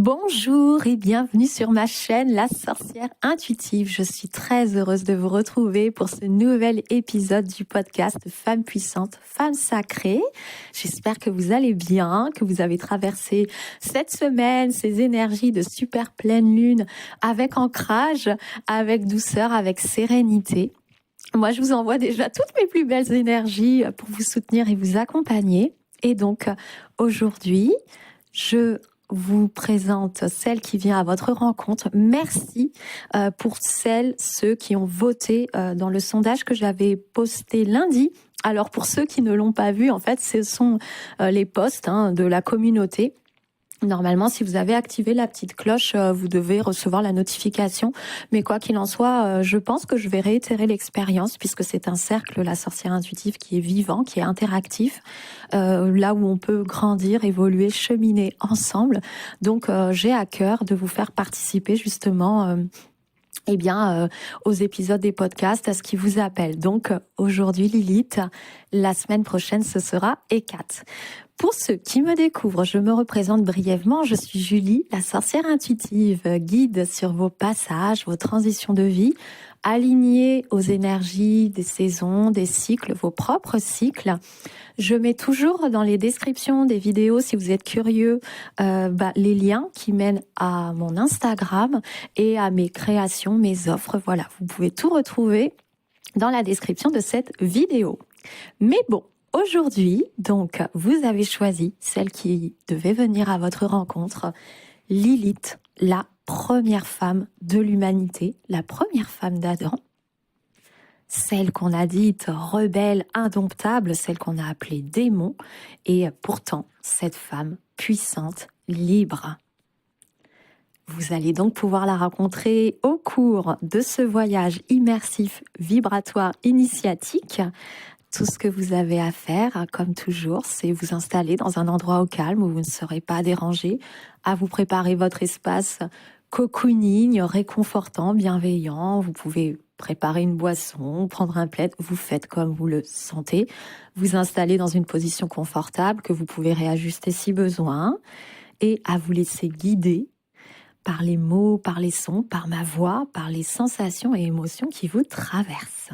Bonjour et bienvenue sur ma chaîne La Sorcière Intuitive. Je suis très heureuse de vous retrouver pour ce nouvel épisode du podcast Femmes puissantes, Femmes sacrées. J'espère que vous allez bien, que vous avez traversé cette semaine, ces énergies de super pleine lune avec ancrage, avec douceur, avec sérénité. Moi, je vous envoie déjà toutes mes plus belles énergies pour vous soutenir et vous accompagner. Et donc, aujourd'hui, je vous présente celle qui vient à votre rencontre. Merci pour ceux qui ont voté dans le sondage que j'avais posté lundi. Alors pour ceux qui ne l'ont pas vu, en fait, ce sont les posts de la communauté. Normalement, si vous avez activé la petite cloche, vous devez recevoir la notification. Mais quoi qu'il en soit, je pense que je vais réitérer l'expérience puisque c'est un cercle, la sorcière intuitive, qui est vivant, qui est interactif, là où on peut grandir, évoluer, cheminer ensemble. Donc, j'ai à cœur de vous faire participer justement aux épisodes des podcasts, à ce qui vous appelle. Donc, aujourd'hui, Lilith, la semaine prochaine, ce sera Hécate. Pour ceux qui me découvrent, je me représente brièvement. Je suis Julie, la sorcière intuitive, guide sur vos passages, vos transitions de vie, alignée aux énergies des saisons, des cycles, vos propres cycles. Je mets toujours dans les descriptions des vidéos, si vous êtes curieux, les liens qui mènent à mon Instagram et à mes créations, mes offres. Voilà, vous pouvez tout retrouver dans la description de cette vidéo. Mais bon, aujourd'hui, donc, vous avez choisi celle qui devait venir à votre rencontre, Lilith, la première femme de l'humanité, la première femme d'Adam, celle qu'on a dite rebelle, indomptable, celle qu'on a appelée démon, et pourtant cette femme puissante, libre. Vous allez donc pouvoir la rencontrer au cours de ce voyage immersif, vibratoire, initiatique. Tout ce que vous avez à faire, comme toujours, c'est vous installer dans un endroit au calme où vous ne serez pas dérangé, à vous préparer votre espace cocooning, réconfortant, bienveillant. Vous pouvez préparer une boisson, prendre un plaid, vous faites comme vous le sentez. Vous installer dans une position confortable que vous pouvez réajuster si besoin et à vous laisser guider par les mots, par les sons, par ma voix, par les sensations et émotions qui vous traversent.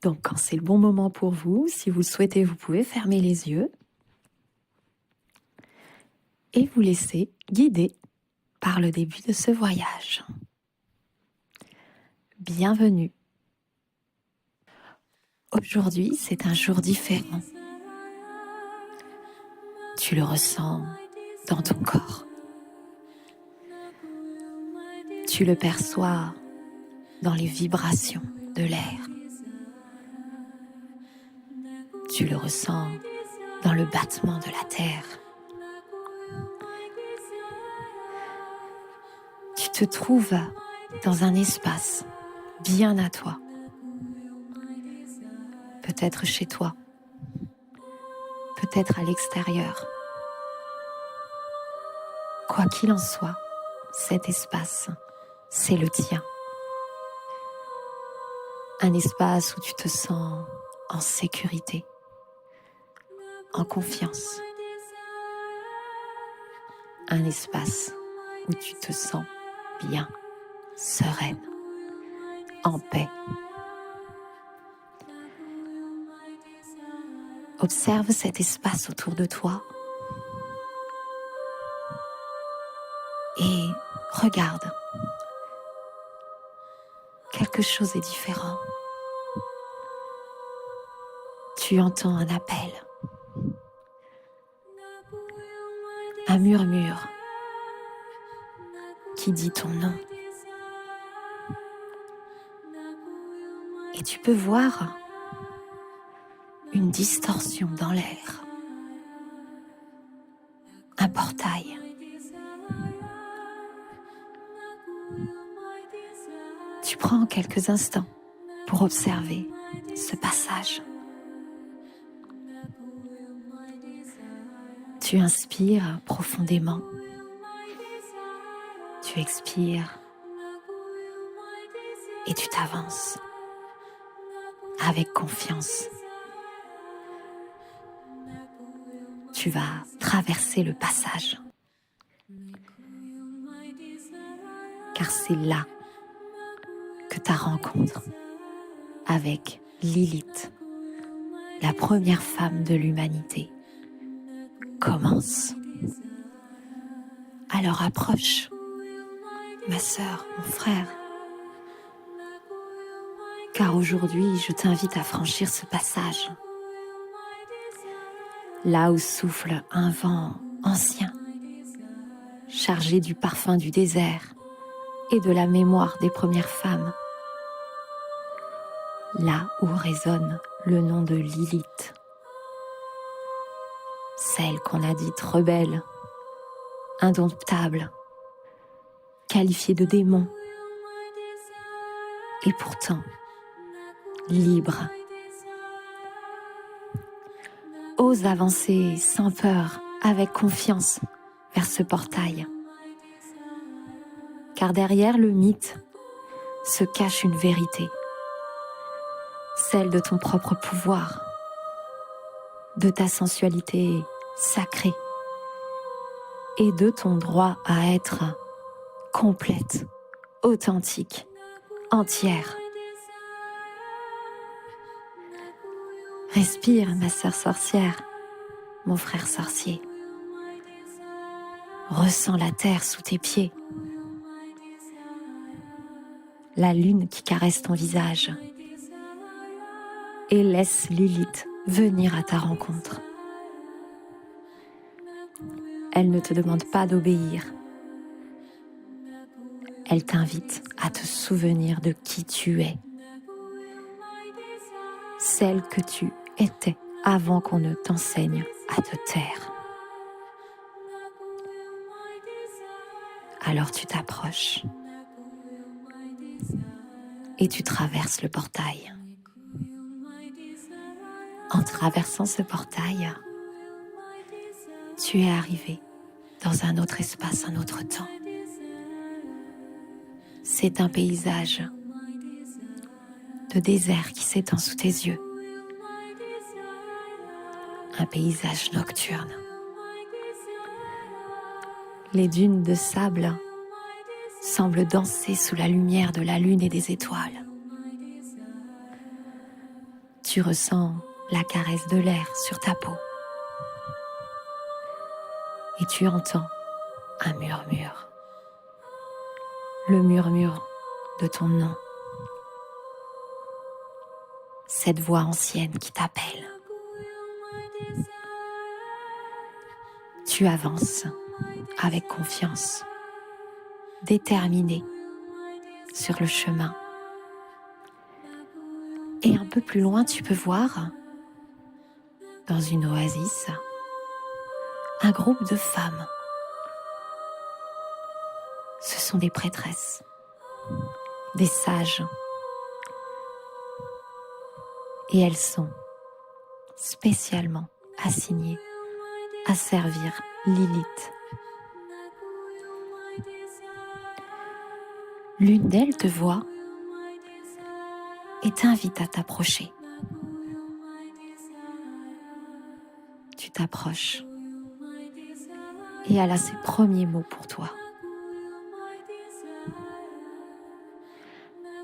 Donc, quand c'est le bon moment pour vous, si vous le souhaitez, vous pouvez fermer les yeux et vous laisser guider par le début de ce voyage. Bienvenue. Aujourd'hui, c'est un jour différent. Tu le ressens dans ton corps. Tu le perçois dans les vibrations de l'air. Tu le ressens dans le battement de la terre. Tu te trouves dans un espace bien à toi. Peut-être chez toi, peut-être à l'extérieur. Quoi qu'il en soit, cet espace, c'est le tien. Un espace où tu te sens en sécurité, en confiance. Un espace où tu te sens bien, sereine, en paix. Observe cet espace autour de toi et regarde. Quelque chose est différent. Tu entends un appel, un murmure qui dit ton nom. Et tu peux voir une distorsion dans l'air, un portail. Tu prends quelques instants pour observer ce passage. Tu inspires profondément. Tu expires et tu t'avances avec confiance. tu vas traverser le passage. Car c'est là que ta rencontre avec Lilith, la première femme de l'humanité, commence. Alors approche, ma sœur, mon frère, car aujourd'hui je t'invite à franchir ce passage, là où souffle un vent ancien, chargé du parfum du désert et de la mémoire des premières femmes, là où résonne le nom de Lilith, celle qu'on a dite rebelle, indomptable, qualifiée de démon, et pourtant libre. Ose avancer sans peur, avec confiance, vers ce portail. Car derrière le mythe se cache une vérité, celle de ton propre pouvoir, de ta sensualité sacrée et de ton droit à être complète, authentique, entière. Respire, ma sœur sorcière, mon frère sorcier. Ressens la terre sous tes pieds, la lune qui caresse ton visage, et laisse Lilith venir à ta rencontre. Elle ne te demande pas d'obéir. Elle t'invite à te souvenir de qui tu es, celle que tu étais avant qu'on ne t'enseigne à te taire. Alors tu t'approches et tu traverses le portail. En traversant ce portail, tu es arrivé dans un autre espace, un autre temps. C'est un paysage de désert qui s'étend sous tes yeux. Un paysage nocturne. Les dunes de sable semblent danser sous la lumière de la lune et des étoiles. Tu ressens la caresse de l'air sur ta peau. Et tu entends un murmure. Le murmure de ton nom. Cette voix ancienne qui t'appelle. Tu avances avec confiance, déterminé sur le chemin. Et un peu plus loin, tu peux voir, dans une oasis, un groupe de femmes. Ce sont des prêtresses, des sages. Et elles sont spécialement assignées à servir Lilith. L'une d'elles te voit et t'invite à t'approcher. Tu t'approches et elle a ses premiers mots pour toi.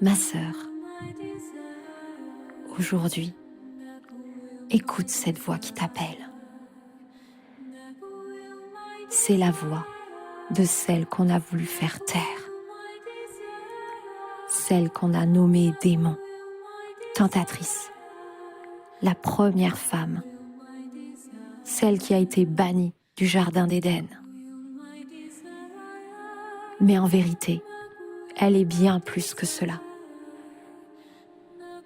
Ma sœur, aujourd'hui, écoute cette voix qui t'appelle. C'est la voix de celle qu'on a voulu faire taire, celle qu'on a nommée démon, tentatrice, la première femme, celle qui a été bannie du jardin d'Éden. Mais en vérité, elle est bien plus que cela.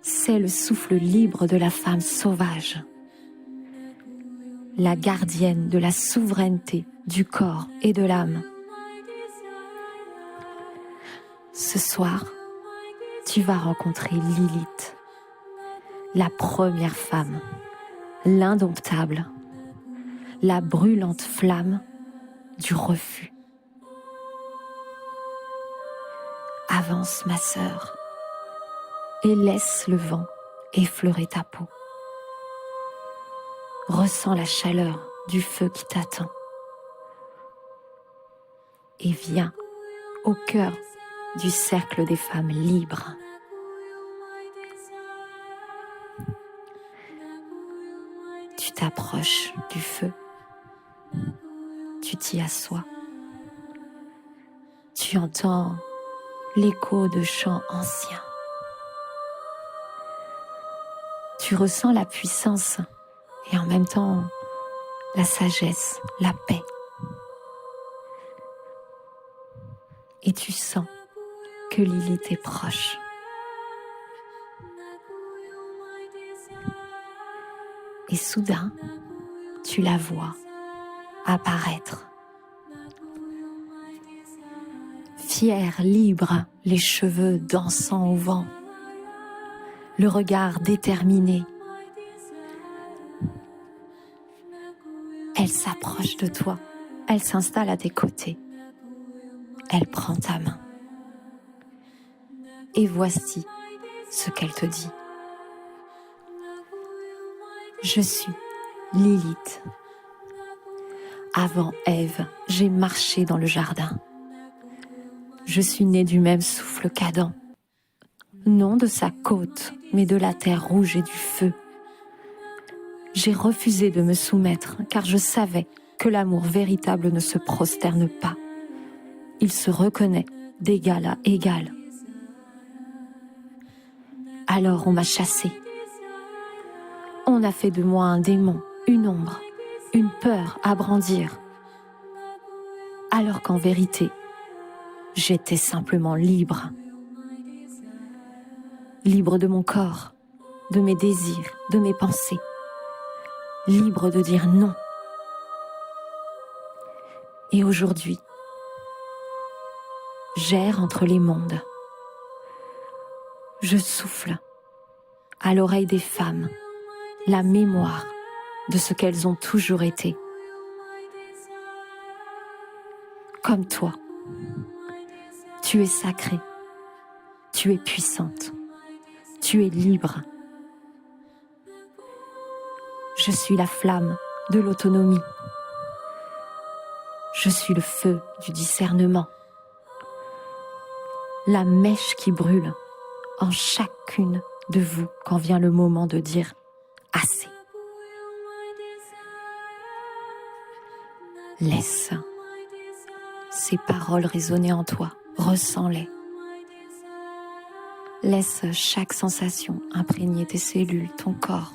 C'est le souffle libre de la femme sauvage, la gardienne de la souveraineté du corps et de l'âme. Ce soir, tu vas rencontrer Lilith, la première femme, l'indomptable, la brûlante flamme du refus. Avance, ma sœur, et laisse le vent effleurer ta peau. Ressens la chaleur du feu qui t'attend. Et viens au cœur du cercle des femmes libres. Tu t'approches du feu, tu t'y assois, tu entends l'écho de chants anciens. Tu ressens la puissance et en même temps la sagesse, la paix. Et tu sens que Lilith est proche. Et soudain, tu la vois apparaître. Fière, libre, les cheveux dansant au vent, le regard déterminé. Elle s'approche de toi, elle s'installe à tes côtés. Elle prend ta main. Et voici ce qu'elle te dit. Je suis Lilith. Avant Ève, j'ai marché dans le jardin. Je suis née du même souffle qu'Adam. Non de sa côte, mais de la terre rouge et du feu. J'ai refusé de me soumettre, car je savais que l'amour véritable ne se prosterne pas. Il se reconnaît d'égal à égal. Alors on m'a chassée. On a fait de moi un démon, une ombre, une peur à brandir. Alors qu'en vérité, j'étais simplement libre. Libre de mon corps, de mes désirs, de mes pensées. Libre de dire non. Et aujourd'hui, j'erre entre les mondes. Je souffle à l'oreille des femmes la mémoire de ce qu'elles ont toujours été. Comme toi, tu es sacrée, tu es puissante, tu es libre. Je suis la flamme de l'autonomie. Je suis le feu du discernement. La mèche qui brûle en chacune de vous quand vient le moment de dire assez. Laisse ces paroles résonner en toi, ressens-les. Laisse chaque sensation imprégner tes cellules, ton corps.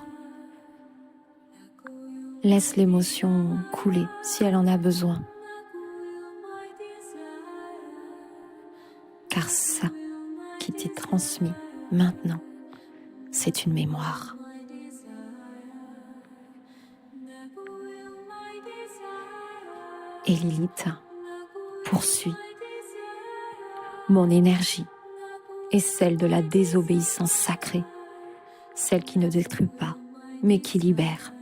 Laisse l'émotion couler si elle en a besoin. Car ça qui t'est transmis maintenant, c'est une mémoire. Et Lilith poursuit. Mon énergie est celle de la désobéissance sacrée, celle qui ne détruit pas, mais qui libère.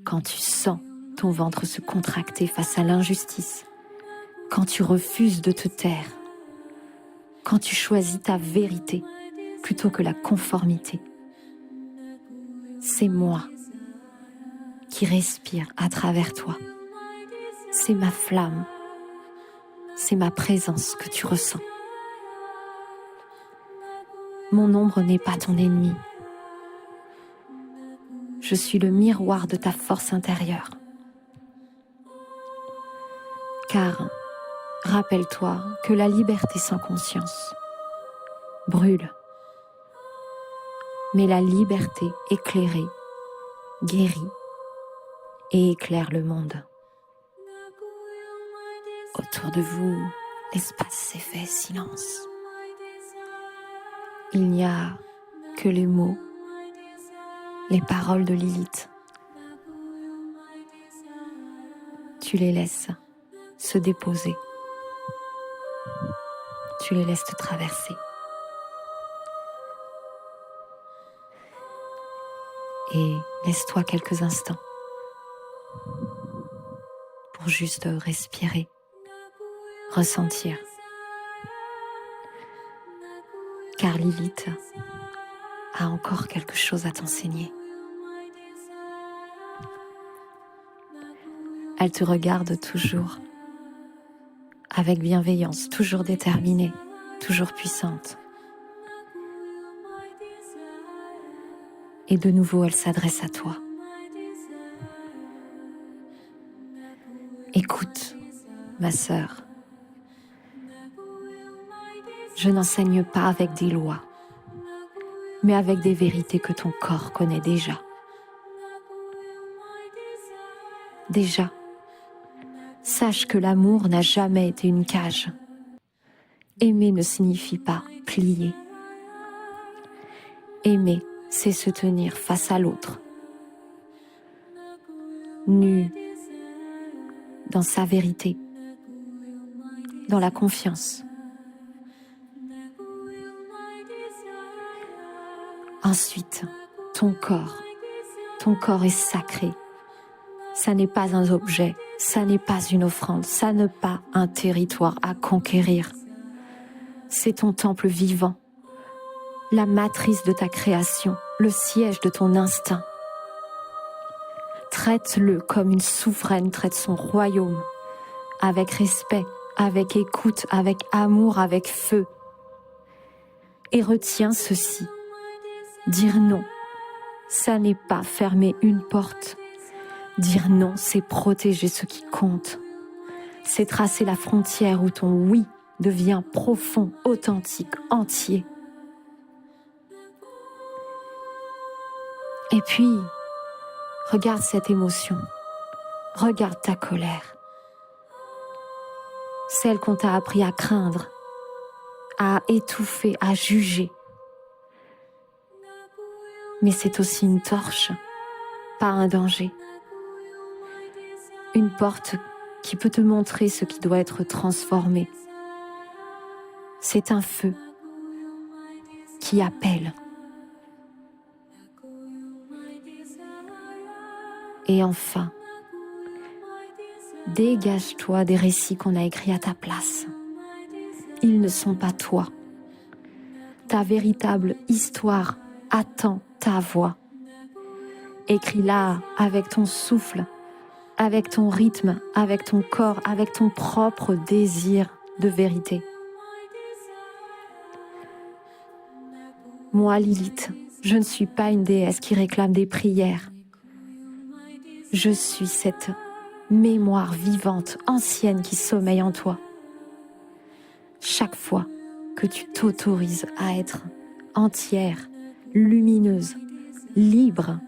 Quand tu sens ton ventre se contracter face à l'injustice, quand tu refuses de te taire, quand tu choisis ta vérité plutôt que la conformité, c'est moi qui respire à travers toi. C'est ma flamme, c'est ma présence que tu ressens. Mon ombre n'est pas ton ennemi. Je suis le miroir de ta force intérieure. Car, rappelle-toi que la liberté sans conscience brûle. Mais la liberté éclairée guérit et éclaire le monde. Autour de vous, l'espace s'est fait silence. Il n'y a que les mots, les paroles de Lilith. Tu les laisses se déposer. Tu les laisses te traverser. Et laisse-toi quelques instants pour juste respirer, ressentir. Car Lilith a encore quelque chose à t'enseigner. Elle te regarde toujours, avec bienveillance, toujours déterminée, toujours puissante. Et de nouveau, elle s'adresse à toi. Écoute, ma sœur, je n'enseigne pas avec des lois, mais avec des vérités que ton corps connaît déjà. Déjà, sache que l'amour n'a jamais été une cage. Aimer ne signifie pas plier. Aimer, c'est se tenir face à l'autre, nu, dans sa vérité, dans la confiance. Ensuite, ton corps est sacré. Ça n'est pas un objet, ça n'est pas une offrande, ça n'est pas un territoire à conquérir. C'est ton temple vivant, la matrice de ta création, le siège de ton instinct. Traite-le comme une souveraine traite son royaume, avec respect, avec écoute, avec amour, avec feu. Et retiens ceci, dire non, ça n'est pas fermer une porte. Dire non, c'est protéger ce qui compte. C'est tracer la frontière où ton oui devient profond, authentique, entier. Et puis, regarde cette émotion. Regarde ta colère. Celle qu'on t'a appris à craindre, à étouffer, à juger. Mais c'est aussi une torche, pas un danger. Une porte qui peut te montrer ce qui doit être transformé. C'est un feu qui appelle. Et enfin, dégage-toi des récits qu'on a écrits à ta place. Ils ne sont pas toi. Ta véritable histoire attend ta voix. Écris-la avec ton souffle, avec ton rythme, avec ton corps, avec ton propre désir de vérité. Moi, Lilith, je ne suis pas une déesse qui réclame des prières. Je suis cette mémoire vivante, ancienne qui sommeille en toi. Chaque fois que tu t'autorises à être entière, lumineuse, libre,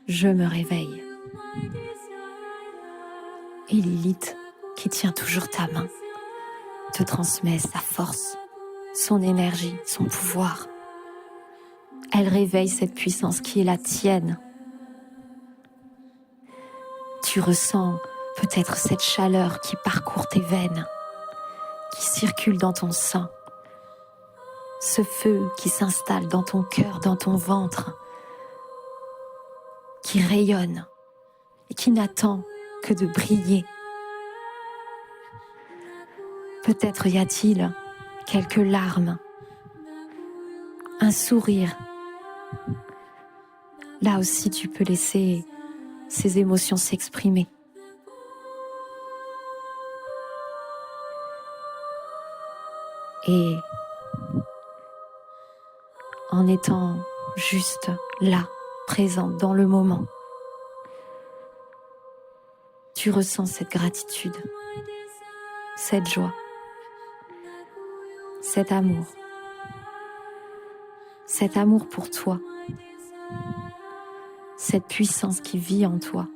je me réveille. Et Lilith, qui tient toujours ta main, te transmet sa force, son énergie, son pouvoir. Elle réveille cette puissance qui est la tienne. Tu ressens peut-être cette chaleur qui parcourt tes veines, qui circule dans ton sang, ce feu qui s'installe dans ton cœur, dans ton ventre, qui rayonne et qui n'attend que de briller. Peut-être y a-t-il quelques larmes, un sourire. Là aussi, tu peux laisser ces émotions s'exprimer. Et en étant juste là, présente dans le moment, tu ressens cette gratitude, cette joie, cet amour pour toi, cette puissance qui vit en toi.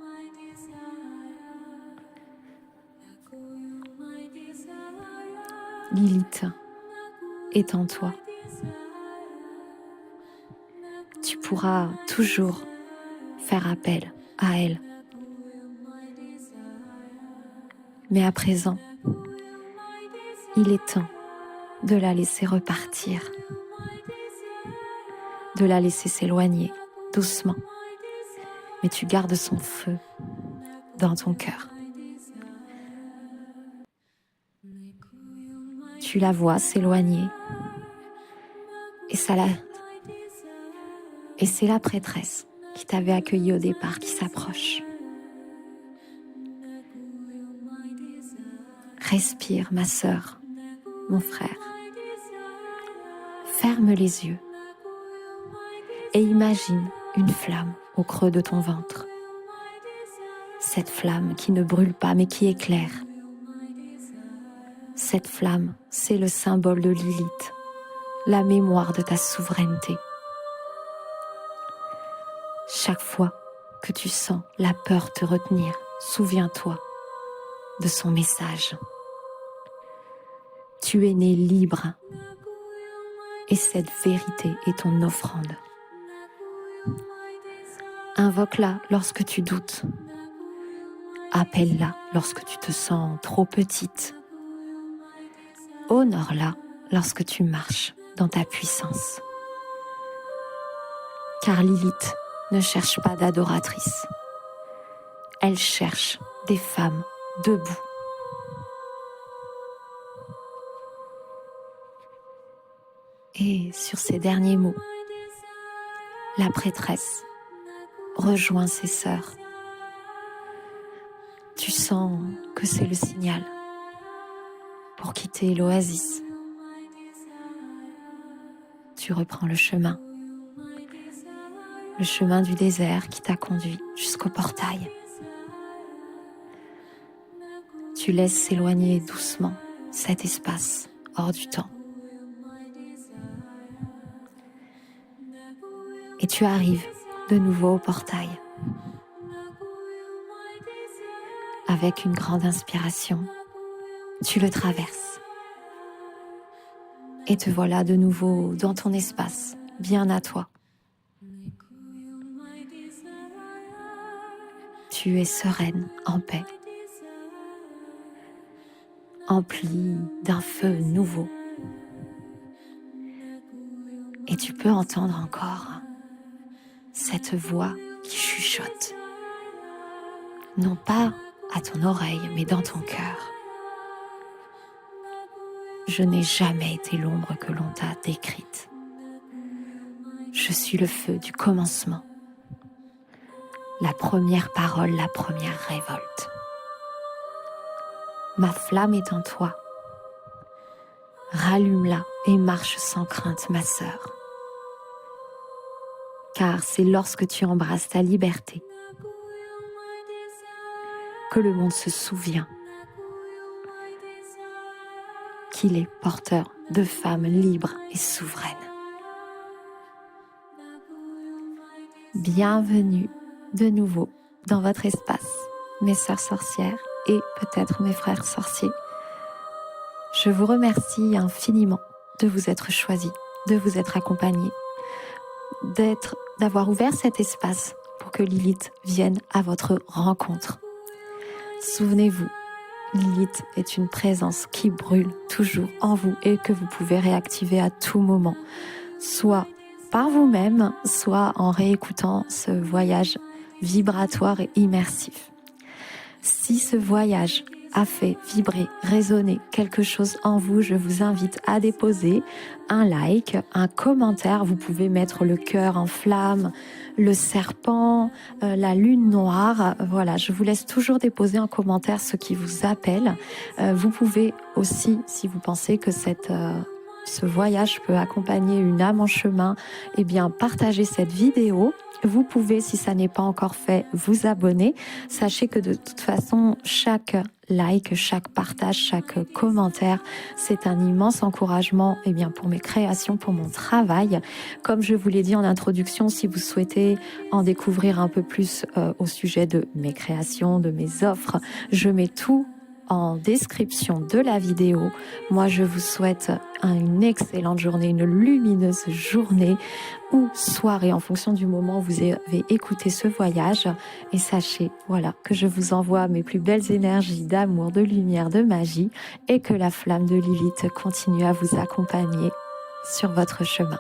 Lilith est en toi. Tu pourras toujours faire appel à elle. Mais à présent, il est temps de la laisser repartir, de la laisser s'éloigner doucement. Mais tu gardes son feu dans ton cœur. Tu la vois s'éloigner et c'est la prêtresse qui t'avait accueilli au départ qui s'approche. Respire, ma sœur, mon frère. Ferme les yeux et imagine une flamme au creux de ton ventre. Cette flamme qui ne brûle pas mais qui éclaire. Cette flamme, c'est le symbole de Lilith, la mémoire de ta souveraineté. Chaque fois que tu sens la peur te retenir, souviens-toi de son message. Tu es né libre et cette vérité est ton offrande. Invoque-la lorsque tu doutes. Appelle-la lorsque tu te sens trop petite. Honore-la lorsque tu marches dans ta puissance. Car Lilith ne cherche pas d'adoratrice. Elle cherche des femmes debout. Et sur ces derniers mots, la prêtresse rejoint ses sœurs. Tu sens que c'est le signal pour quitter l'oasis. Tu reprends le chemin du désert qui t'a conduit jusqu'au portail. Tu laisses s'éloigner doucement cet espace hors du temps. Et tu arrives de nouveau au portail. Avec une grande inspiration, tu le traverses. Et te voilà de nouveau dans ton espace, bien à toi. Tu es sereine, en paix, emplie d'un feu nouveau. Et tu peux entendre encore cette voix qui chuchote, non pas à ton oreille, mais dans ton cœur. Je n'ai jamais été l'ombre que l'on t'a décrite. Je suis le feu du commencement, la première parole, la première révolte. Ma flamme est en toi. Rallume-la et marche sans crainte, ma sœur. Car c'est lorsque tu embrasses ta liberté que le monde se souvient qu'il est porteur de femmes libres et souveraines. Bienvenue de nouveau dans votre espace, mes sœurs sorcières et peut-être mes frères sorciers. Je vous remercie infiniment de vous être choisis, de vous être accompagnés, d'avoir ouvert cet espace pour que Lilith vienne à votre rencontre. Souvenez-vous, Lilith est une présence qui brûle toujours en vous et que vous pouvez réactiver à tout moment, soit par vous-même, soit en réécoutant ce voyage vibratoire et immersif. Si ce voyage a fait vibrer, résonner quelque chose en vous, je vous invite à déposer un like, un commentaire. Vous pouvez mettre le cœur en flamme, le serpent, la lune noire. Voilà, je vous laisse toujours déposer en commentaire ce qui vous appelle. Vous pouvez aussi, si vous pensez que ce voyage peut accompagner une âme en chemin, eh bien, partagez cette vidéo. Vous pouvez, si ça n'est pas encore fait, vous abonner. Sachez que de toute façon, chaque like, chaque partage, chaque commentaire, c'est un immense encouragement eh bien, pour mes créations, pour mon travail. Comme je vous l'ai dit en introduction, si vous souhaitez en découvrir un peu plus au sujet de mes créations, de mes offres, je mets tout en description de la vidéo. Moi, je vous souhaite une excellente journée, une lumineuse journée ou soirée en fonction du moment où vous avez écouté ce voyage. Et sachez, voilà, que je vous envoie mes plus belles énergies d'amour, de lumière, de magie et que la flamme de Lilith continue à vous accompagner sur votre chemin.